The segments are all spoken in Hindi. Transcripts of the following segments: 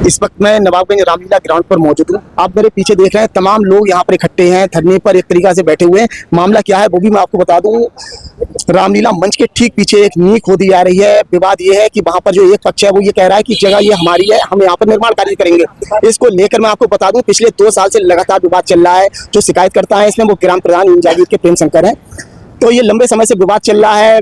इस वक्त मैं नवाबगंज रामलीला ग्राउंड पर मौजूद हूँ। आप मेरे पीछे देख रहे हैं, तमाम लोग यहाँ पर इकट्ठे हैं, धरने पर एक तरीका से बैठे हुए हैं। मामला क्या है वो भी मैं आपको बता दूं। रामलीला मंच के ठीक पीछे एक नींव खोदी जा रही है। विवाद ये है कि वहां पर जो एक पक्ष है वो ये कह रहा है कि जगह ये हमारी है, हम यहाँ पर निर्माण कार्य करेंगे। इसको लेकर मैं आपको बता दूं, पिछले 2 साल से लगातार विवाद चल रहा है। जो शिकायत करता है इसमें वो ग्राम प्रधान जागीर के प्रेम शंकर है। तो ये लंबे समय से विवाद चल रहा है।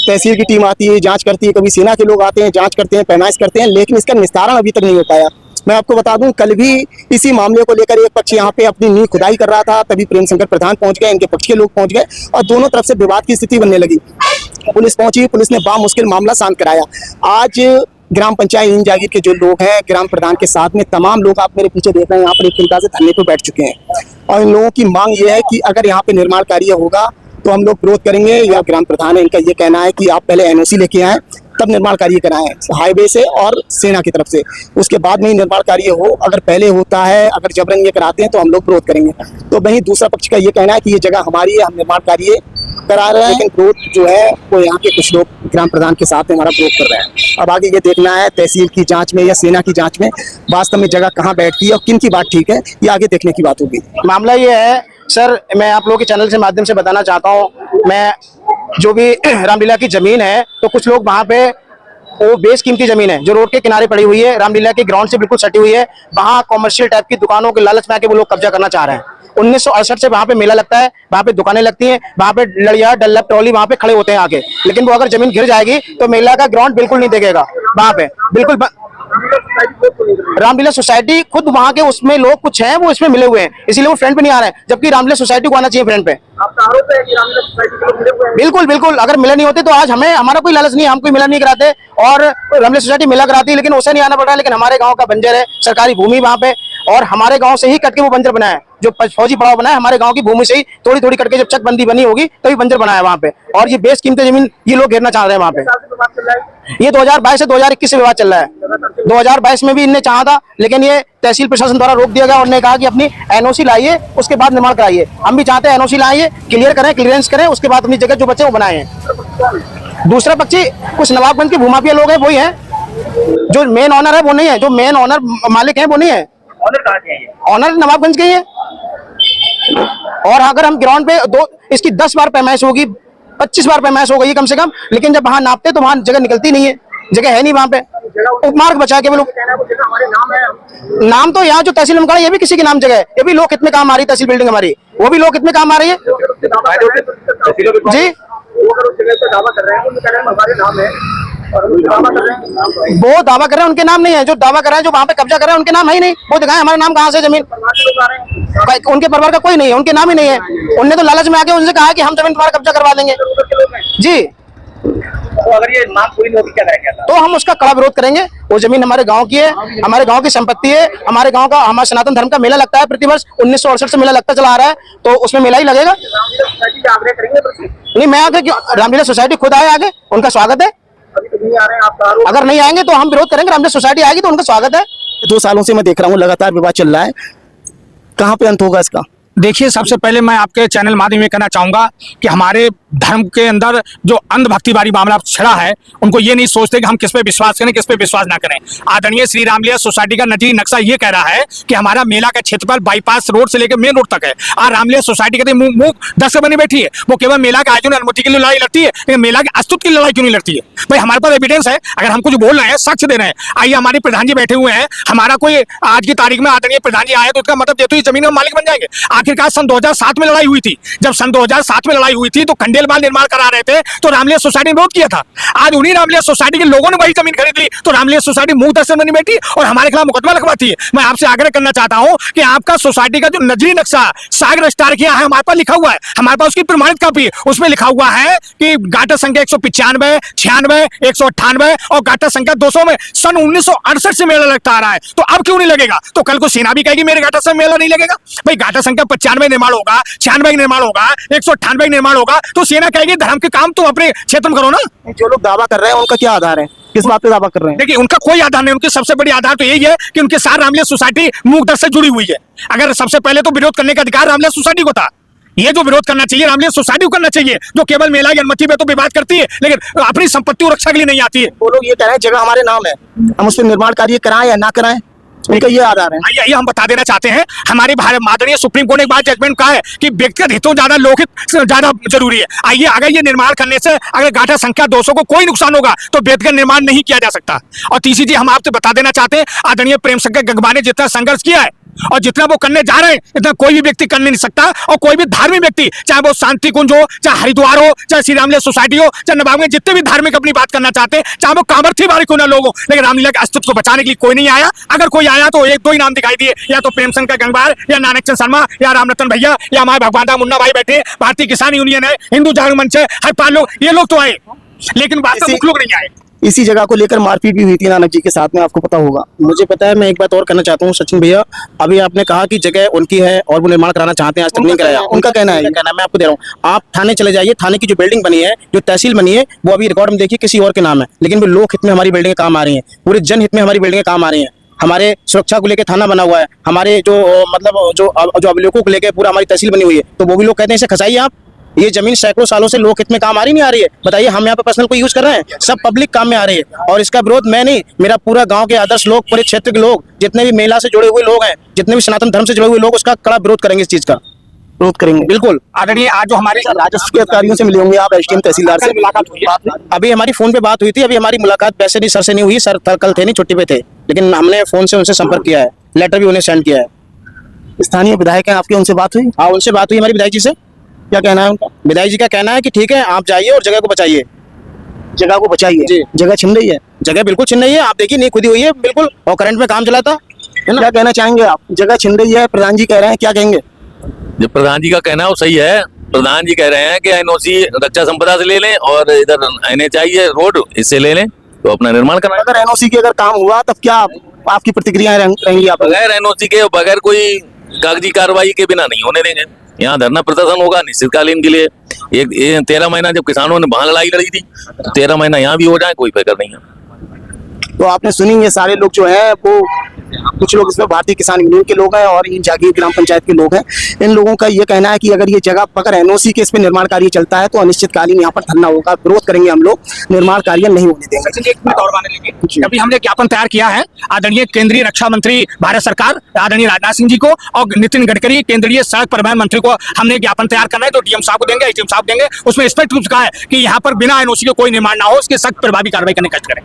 तहसील की टीम आती है, जांच करती है, कभी सेना के लोग आते हैं, जांच करते हैं, पैमाइश करते हैं, लेकिन इसका निस्तारण अभी तक नहीं हो पाया। मैं आपको बता दूं, कल भी इसी मामले को लेकर एक पक्ष यहाँ पे अपनी नींव खुदाई कर रहा था, तभी प्रेम शंकर प्रधान पहुंच गए, इनके पक्ष के लोग पहुंच गए और दोनों तरफ से विवाद की स्थिति बनने लगी। पुलिस पहुंची, पुलिस ने बामुश्किल मामला शांत कराया। आज ग्राम पंचायत नीम जागीर के जो लोग हैं, ग्राम प्रधान के साथ में तमाम लोग आप मेरे पीछे देख रहे हैं, यहाँ पर एक तरीका से धरने पर बैठ चुके हैं और इन लोगों की मांग ये है कि अगर यहाँ पे निर्माण कार्य होगा तो हम लोग विरोध करेंगे। या ग्राम प्रधान है, इनका ये कहना है कि आप पहले एनओसी लेके आए तब निर्माण कार्य कराएं, हाईवे से और सेना की तरफ से, उसके बाद में ही निर्माण कार्य हो। अगर पहले होता है, अगर जबरन ये कराते हैं तो हम लोग विरोध करेंगे। तो वहीं दूसरा पक्ष का ये कहना है कि ये जगह हमारी है, हम निर्माण कार्य करा रहे हैं, लेकिन विरोध जो है वो यहाँ के कुछ लोग ग्राम प्रधान के साथ में हमारा विरोध कर रहे हैं। अब आगे ये देखना है तहसील की जांच में या सेना की जांच में वास्तव में जगह कहाँ बैठती है और किन की बात ठीक है, ये आगे देखने की बात होगी। मामला ये है सर, मैं आप लोगों के चैनल से माध्यम से बताना चाहता हूँ, मैं जो भी रामलीला की जमीन है, तो कुछ लोग वहाँ पे वो बेशकीमती जमीन है जो रोड के किनारे पड़ी हुई है, रामलीला के ग्राउंड से बिल्कुल सटी हुई है, वहाँ कॉमर्शियल टाइप की दुकानों के लालच में आके वो लोग कब्जा करना चाह रहे हैं। 1968 से वहाँ पे मेला लगता है, वहाँ पे दुकानें लगती हैं, वहाँ पे लड़िया डल्लप ट्रॉली वहाँ पे खड़े होते हैं आके, लेकिन वो अगर जमीन घिर जाएगी तो मेला का ग्राउंड बिल्कुल नहीं देखेगा। वहाँ पे बिल्कुल रामलीला सोसाइटी खुद वहाँ के उसमें लोग कुछ हैं वो इसमें मिले हुए हैं, इसीलिए वो फ्रंट पे नहीं आ रहे हैं, जबकि रामलीला सोसाइटी को आना चाहिए फ्रंट पे। बिल्कुल बिल्कुल, अगर मिले नहीं होते तो आज हमें, हमारा कोई लालच नहीं, हम कोई मिला नहीं कराते और रामलीला सोसाइटी मिला कराती, लेकिन उसे नहीं आना पड़ रहा है। लेकिन हमारे गांव का बंजर है, सरकारी भूमि वहाँ पे, और हमारे गांव से ही कट के वो बंजर बना है, जो फौजी पड़ाव बना है हमारे गांव की भूमि से ही थोड़ी थोड़ी करके, जब चकबंदी बनी होगी तभी बंजर बना है वहाँ पे। और ये बेशकीमती जमीन ये लोग घेरना चाह रहे हैं वहाँ पे। ये 2022 से 2021 से विवाद चल रहा है। 2022 में भी इनने चाहा था, लेकिन ये तहसील प्रशासन द्वारा रोक दिया गया और ने कहा कि अपनी एनओसी लाइए, उसके बाद निर्माण कराइए। हम भी चाहते हैं एनओसी लाइए, क्लियर करें, क्लियरेंस करें, उसके बाद अपनी जगह जो बचे वो बनाए। दूसरा पक्षी कुछ नवाबगंज के भूमाफिया लोग हैं, वही है, जो मेन ऑनर है वो नहीं है, जो मेन ऑनर मालिक है वो नहीं है। ऑनर नवाबगंज के ही है। और अगर हम ग्राउंड पे इसकी 10 बार पैमाइश होगी, 25 बार पैमाइश हो गई कम से कम, लेकिन जब वहां नापते तो वहां जगह निकलती नहीं है, जगह है नहीं वहां पे। उपमार्ग बचा के वो लोग, नाम तो यहाँ जो तहसील में ये भी किसी के नाम जगह है, ये भी लोग कितने काम आ रही है, तहसील बिल्डिंग हमारी, वो भी लोग कितने काम आ रही है जी। वो दावा कर रहे हैं, उनके नाम नहीं है। जो दावा कर रहे हैं, जो वहाँ पे कब्जा कर रहे हैं, उनके नाम है ही नहीं। वो दिखाएं हमारा नाम कहाँ से, जमीन उनके परिवार का कोई नहीं है, उनके नाम ही नहीं है। उनने तो लालच में आके उनसे कहा कि हम जमीन तुम्हारा कब्जा करवा देंगे जी। तो अगर ये मांग पूरी होगी क्या करेंगे? तो हम उसका कड़ा विरोध करेंगे। वो जमीन हमारे गांव की है, हमारे गांव की संपत्ति है, हमारे गांव का, हमारे सनातन धर्म का मेला लगता है प्रतिवर्ष, 1968 से मेला लगता चला आ रहा है, तो उसमें मेला ही लगेगा। नहीं, मैं आगे रामलीला सोसाइटी खुद आए आगे, उनका स्वागत है। अगर नहीं आएंगे तो हम विरोध करेंगे। रामलीला सोसाइटी आएगी तो उनका स्वागत है। 2 सालों से मैं देख रहा हूँ लगातार विवाद चल रहा है, कहाँ पे अंत होगा इसका? देखिए, सबसे पहले मैं आपके चैनल माध्यम में कहना चाहूंगा कि हमारे धर्म के अंदर जो अंधभक्तिवादी मामला छिड़ा है, उनको ये नहीं सोचते कि हम किस पे विश्वास करें, किस पे विश्वास ना करें। आदरणीय श्री रामलीला सोसाइटी का नजरी नक्शा ये कह रहा है कि हमारा मेला का क्षेत्रफल बाईपास रोड से लेकर मेन रोड तक है। और रामलीला सोसाइटी कहते मुंह 10 बनी बैठी है, वो केवल मेला के आयोजन अनुमति के लिए लड़ाई लड़ती है, लेकिन मेला के अस्तित्व की लड़ाई क्यों नहीं लड़ती है? भाई हमारे पास एविडेंस है, अगर हम कुछ बोल रहे हैं, साक्ष्य दे रहे हैं। आइए, हमारे प्रधान जी बैठे हुए हैं, हमारा कोई आज की तारीख में आदरणीय प्रधान जी आए तो उसका मतलब ये जमीन में मालिक बन जाएंगे। आखिरकार सन 2007 में लड़ाई हुई थी। जब सन 2007 में लड़ाई हुई थी तो खंडेलवाल निर्माण करा रहे थे, तो रामलीला सोसाइटी ने विरोध किया था। आज उन्हीं रामलीला सोसाइटी के लोगों ने वही जमीन खरीद ली, तो रामलीला सोसाइटी मुंह 10 बनी बैठी और हमारे खिलाफ मुकदमा लिखवाती है। मैं आपसे आग्रह करना चाहता हूं कि आपका सोसाइटी का जो नजरी नक्शा सागर स्टार किया है, हमारे पास लिखा हुआ है, हमारे पास उसकी प्रमाणित कॉपी है। उसमें लिखा हुआ है कि गाटा संख्या 195, 96, 198 और गाटा संख्या 200 में सन 1968 से मेला लगता आ रहा है। तो अब क्यों नहीं लगेगा? तो कल को सेना भी कहेगी मेरे गाटा से मेला नहीं लगेगा। भाई गाटा संख्या 95 निर्माण होगा, 96 निर्माण होगा, 198 निर्माण होगा, तो सेना कहेगी धर्म के काम तुम अपने क्षेत्र में करो ना। जो लोग दावा कर रहे हैं उनका क्या आधार है, किस बात पे दावा कर रहे हैं? देखिए, उनका कोई आधार नहीं, उनकी सबसे बड़ी आधार तो यही है कि उनके साथ रामलीला सोसाइटी मूक दर से जुड़ी हुई है। अगर सबसे पहले तो विरोध करने का अधिकार रामलीला सोसाइटी को था, ये जो विरोध करना चाहिए रामलीला सोसाइटी को करना चाहिए, जो केवल मेला की अनुमति पे तो विवाद करती है, लेकिन अपनी संपत्ति रक्षा के लिए नहीं आती है। वो लोग ये कह रहे हैं जगह हमारे नाम है, हम उस पर निर्माण कार्य कराएं या ना कराएं। उनका ये आधार है। यही हम बता देना चाहते हैं, हमारे भारत माननीय सुप्रीम कोर्ट ने एक बार जजमेंट कहा है कि व्यक्तिगत हितों ज्यादा लोकहित ज्यादा जरूरी है। आइए, अगर ये निर्माण करने से अगर गांठा संख्या 200 को कोई नुकसान होगा तो व्यक्तिगत निर्माण नहीं किया जा सकता। और तीसरी चीज हम आपसे बता देना चाहते हैं, आदरणीय प्रेम शंकर गंगवा ने जितना संघर्ष किया है और जितना वो करने जा रहे हैं इतना कोई भी व्यक्ति कर नहीं सकता। और कोई भी धार्मिक व्यक्ति, चाहे वो शांति कुंज हो, चाहे हरिद्वार हो, चाहे श्री रामलीला सोसाइटी हो, चाहे नवाब में जितने भी धार्मिक अपनी बात करना चाहते हैं, चाहे वो कामर्थी वाले क्यों ना लोग हो, लेकिन रामलीला के अस्तित्व को बचाने के लिए कोई नहीं आया। अगर कोई आया तो एक दो ही नाम दिखाई दिए, या तो प्रेम शंकर गंगवार, या नानक चंद शर्मा, या रामरतन भैया, या हमारे भगवान दास मुन्ना भाई बैठे, भारतीय किसान यूनियन है, हिंदू जागरण मंच है, हरपाल लोग, ये लोग तो आए, लेकिन वास्तव मुख्य लोग नहीं आए। इसी जगह को लेकर मारपीट भी हुई थी नानक जी के साथ में, आपको पता होगा। मुझे पता है। मैं एक बात और करना चाहता हूँ सचिन भैया, अभी आपने कहा कि जगह उनकी है और वो निर्माण कराना चाहते हैं, आज तक नहीं कराया। उनका कहना है, मैं आपको दे रहा हूँ। आप थाने चले जाइए, थाने की जो बिल्डिंग बनी है, जो तहसील बनी है, वो अभी रिकॉर्ड में देखिए किसी और के नाम है, लेकिन वो लोक हित में हमारी बिल्डिंगें काम आ रही हैं, पूरे जनहित में हमारी बिल्डिंगें काम आ रही हैं। हमारे सुरक्षा को लेकर थाना बना हुआ है, हमारे जो मतलब जो अभिलेखों को लेकर पूरा हमारी तहसील बनी हुई है, तो वो भी लोग कहते हैं इसे खसाइए आप। ये जमीन सैकड़ों सालों से लोक हित में काम आ रही नहीं आ रही है, बताइए। हम यहाँ पे पर्सनल कोई यूज कर रहे हैं, सब पब्लिक काम में आ रही है। और इसका विरोध मैं नहीं, मेरा पूरा गांव के आदर्श लोग, पूरे क्षेत्र के लोग, जितने भी महिला से जुड़े हुए लोग हैं, जितने भी सनातन धर्म से जुड़े हुए लोग, उसका कड़ा विरोध करेंगे, इस चीज का विरोध करेंगे। बिल्कुल। आदरणीय, आज जो हमारे राजस्व के अधिकारियों से मिले होंगे आप, एसडीएम तहसीलदार से मुलाकात हुई है? अभी हमारी फोन पे बात हुई थी, अभी हमारी मुलाकात वैसे नहीं, सर से नहीं हुई, सर कल थे नहीं, छुट्टी पे थे, लेकिन हमने फोन से उनसे संपर्क किया है, लेटर भी उन्हें सेंड किया है। स्थानीय विधायक हैं आपके, उनसे बात हुई? हाँ, उनसे बात हुई हमारी विधायक जी से। क्या कहना है उनका? विधायक जी का कहना है कि ठीक है, आप जाइए और जगह को बचाइए। जगह को बचाइए जी। जगह छिन रही है? जगह बिल्कुल छिन रही है, आप देखिए, नहीं खुदी हुई है बिल्कुल, और करंट में काम चला था। क्या कहना चाहेंगे आप? जगह छिन रही है, प्रधान जी कह रहे हैं, क्या कहेंगे? जो प्रधान जी का कहना है वो सही है। प्रधान जी कह रहे हैं कि एनओसी रक्षा संपदा से ले लें और इधर एनएचआई है रोड, इससे ले लें तो अपना निर्माण कराएं। अगर एनओसी की अगर काम हुआ तब क्या आपकी प्रतिक्रियाएं रहेंगी? आप बगैर एनओसी के, बगैर कोई कागजी कार्रवाई के बिना नहीं होने देंगे। यहाँ धरना प्रदर्शन होगा निश्चितकालीन के लिए। एक 13 महीना जब किसानों ने वहां लड़ाई लड़ी थी, तो 13 महीना यहाँ भी हो जाए, कोई फिक्र नहीं है। तो आपने सुनी, ये सारे लोग जो हैं वो कुछ लोग इसमें भारतीय किसान यूनियन के लोग हैं और ये जागीर ग्राम पंचायत के लोग हैं। इन लोगों का ये कहना है कि अगर ये जगह अगर एनओसी के इस पे निर्माण कार्य चलता है तो अनिश्चितकालीन यहाँ पर धरना होगा, विरोध करेंगे हम लोग, निर्माण कार्य नहीं होने देंगे। एक मिनट और माने लेंगे। अभी हमने ज्ञापन तैयार किया है आदरणीय केंद्रीय रक्षा मंत्री भारत सरकार आदरणीय राजनाथ सिंह जी को और नितिन गडकरी केंद्रीय सड़क परिवहन मंत्री को हमने ज्ञापन तैयार करना है, तो डीएम साहब को देंगे, एसडीएम साहब देंगे। उसमें स्पष्ट रूप से कहा है कि यहाँ पर बिना एनओसी के कोई निर्माण ना हो, उसकी सख्त प्रभावी कार्रवाई करने का करें।